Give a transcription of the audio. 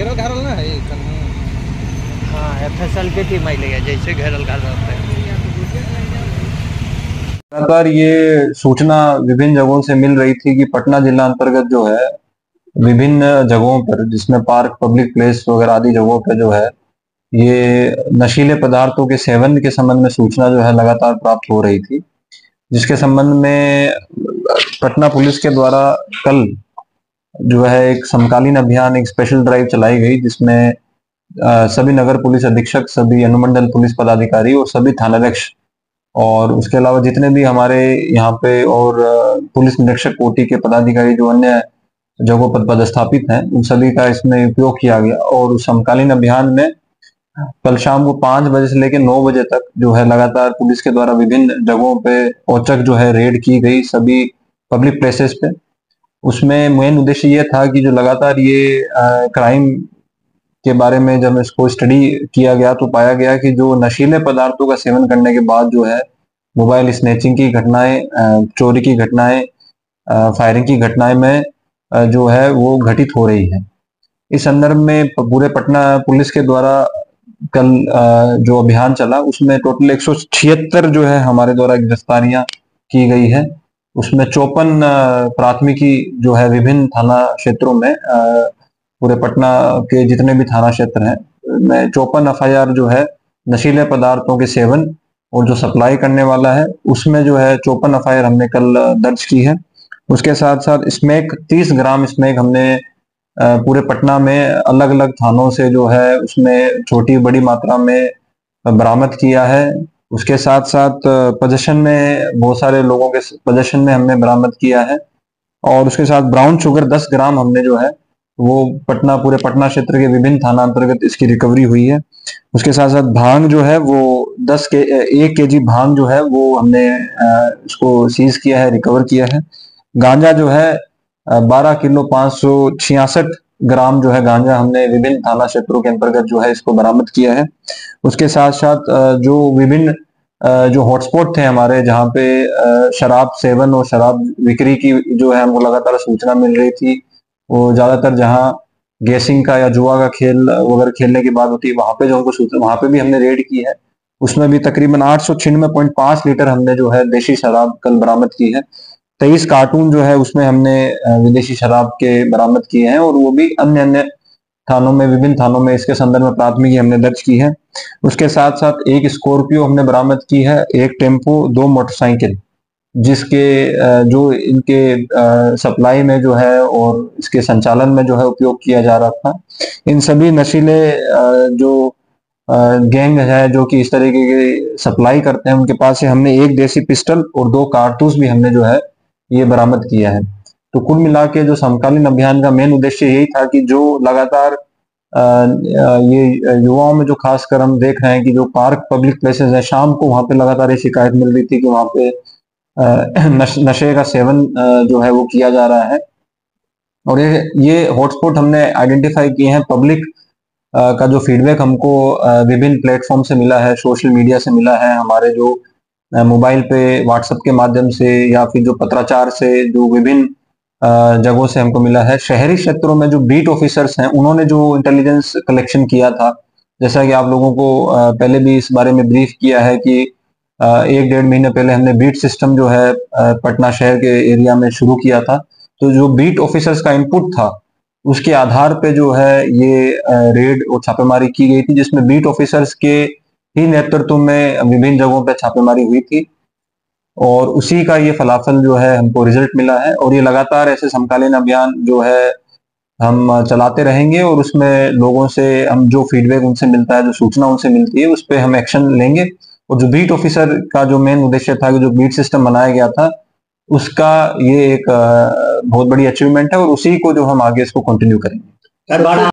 घेरल घारल ना है हाँ FSL के टीम आई लेगा जैसे घेरल घारल है। लगातार ये सूचना विभिन्न जगहों से मिल रही थी कि पटना जिला अंतर्गत जो है विभिन्न जगहों पर, जिसमें पार्क, पब्लिक प्लेस वगैरह आदि जगहों पर जो है ये नशीले पदार्थों के सेवन के संबंध में सूचना जो है लगातार प्राप्त हो रही थी, जिसके संबंध में पटना पुलिस के द्वारा कल जो है एक समकालीन अभियान, एक स्पेशल ड्राइव चलाई गई, जिसमें सभी नगर पुलिस अधीक्षक, सभी अनुमंडल पुलिस पदाधिकारी और सभी थानाध्यक्ष और उसके अलावा जितने भी हमारे यहाँ पे और पुलिस निरीक्षक कोटि के पदाधिकारी जो अन्य जगहों पर पदस्थापित हैं, उन सभी का इसमें उपयोग किया गया। और उस समकालीन अभियान में कल शाम को 5 बजे से लेकर 9 बजे तक जो है लगातार पुलिस के द्वारा विभिन्न जगहों पे औचक जो है रेड की गई, सभी पब्लिक प्लेसेस पे। उसमें मेन उद्देश्य ये था कि जो लगातार ये क्राइम के बारे में जब इसको स्टडी किया गया तो पाया गया कि जो नशीले पदार्थों का सेवन करने के बाद जो है मोबाइल स्नैचिंग की घटनाएं, चोरी की घटनाएं, फायरिंग की घटनाएं में जो है वो घटित हो रही है। इस संदर्भ में पूरे पटना पुलिस के द्वारा कल जो अभियान चला उसमें टोटल 176 जो है हमारे द्वारा गिरफ्तारियां की गई है। उसमें 54 प्राथमिकी जो है विभिन्न थाना क्षेत्रों में, पूरे पटना के जितने भी थाना क्षेत्र हैं में 54 FIR जो है नशीले पदार्थों के सेवन और जो सप्लाई करने वाला है उसमें जो है 54 FIR हमने कल दर्ज की है। उसके साथ साथ स्मैक 30 ग्राम स्मैक हमने पूरे पटना में अलग अलग थानों से जो है उसमें छोटी बड़ी मात्रा में बरामद किया है। उसके साथ साथ पोजेशन में बहुत सारे लोगों के पोजेशन में हमने बरामद किया है। और उसके साथ ब्राउन शुगर 10 ग्राम हमने जो है वो पूरे पटना क्षेत्र के विभिन्न थाना अंतर्गत इसकी रिकवरी हुई है। उसके साथ साथ भांग जो है वो 1 kg भांग जो है वो हमने इसको सीज किया है, रिकवर किया है। गांजा जो है 12 किलो 566 ग्राम जो है गांजा हमने विभिन्न थाना क्षेत्रों के अंतर्गत जो है इसको बरामद किया है। उसके साथ साथ जो विभिन्न जो हॉटस्पॉट थे हमारे, जहाँ पे शराब सेवन और शराब बिक्री की जो है हमको लगातार सूचना मिल रही थी, वो ज्यादातर जहाँ गैसिंग का या जुआ का खेल वगैरह खेलने की बात होती है वहां पे जो हमको सूचना, वहां पे भी हमने रेड की है। उसमें भी तकरीबन 896.5 लीटर हमने जो है देशी शराब कल बरामद की है। 23 कार्टून जो है उसमें हमने विदेशी शराब के बरामद किए हैं और वो भी अन्य अन्य थानों में, विभिन्न थानों में इसके संदर्भ में प्राथमिकी हमने दर्ज की है। उसके साथ साथ 1 स्कॉर्पियो हमने बरामद की है, 1 टेम्पो, 2 मोटरसाइकिल, जिसके जो इनके सप्लाई में जो है और इसके संचालन में जो है उपयोग किया जा रहा था। इन सभी नशीले जो गैंग है जो कि इस तरीके की सप्लाई करते हैं, उनके पास से हमने 1 देसी पिस्टल और 2 कारतूस भी हमने जो है ये बरामद किया है। तो कुल मिला के जो समकालीन अभियान का मेन उद्देश्य यही था कि जो लगातार ये युवाओं में जो खासकर हम देख रहे हैं कि जो पार्क, पब्लिक प्लेसेस है, शाम को वहां पे लगातार ये शिकायत मिल रही थी कि वहां पे नशे का सेवन जो है वो किया जा रहा है। और ये हॉटस्पॉट हमने आइडेंटिफाई किए हैं। पब्लिक का जो फीडबैक हमको विभिन्न प्लेटफॉर्म से मिला है, सोशल मीडिया से मिला है, हमारे जो मोबाइल पे व्हाट्सएप के माध्यम से या फिर जो पत्राचार से जो विभिन्न जगहों से हमको मिला है। शहरी क्षेत्रों में जो बीट ऑफिसर्स हैं उन्होंने जो इंटेलिजेंस कलेक्शन किया था, जैसा कि आप लोगों को पहले भी इस बारे में ब्रीफ किया है कि 1-1.5 महीने पहले हमने बीट सिस्टम जो है पटना शहर के एरिया में शुरू किया था। तो जो बीट ऑफिसर्स का इनपुट था उसके आधार पे जो है ये रेड और छापेमारी की गई थी, जिसमें बीट ऑफिसर्स के ही नेतृत्व में विभिन्न जगहों पे छापेमारी हुई थी और उसी का ये फलाफल जो है हमको रिजल्ट मिला है। और ये लगातार ऐसे समकालीन अभियान जो है हम चलाते रहेंगे और उसमें लोगों से हम जो फीडबैक उनसे मिलता है, जो सूचना उनसे मिलती है, उस पर हम एक्शन लेंगे। और जो बीट ऑफिसर का जो मेन उद्देश्य था कि जो बीट सिस्टम बनाया गया था उसका ये एक बहुत बड़ी अचीवमेंट है और उसी को जो हम आगे इसको कंटिन्यू करेंगे।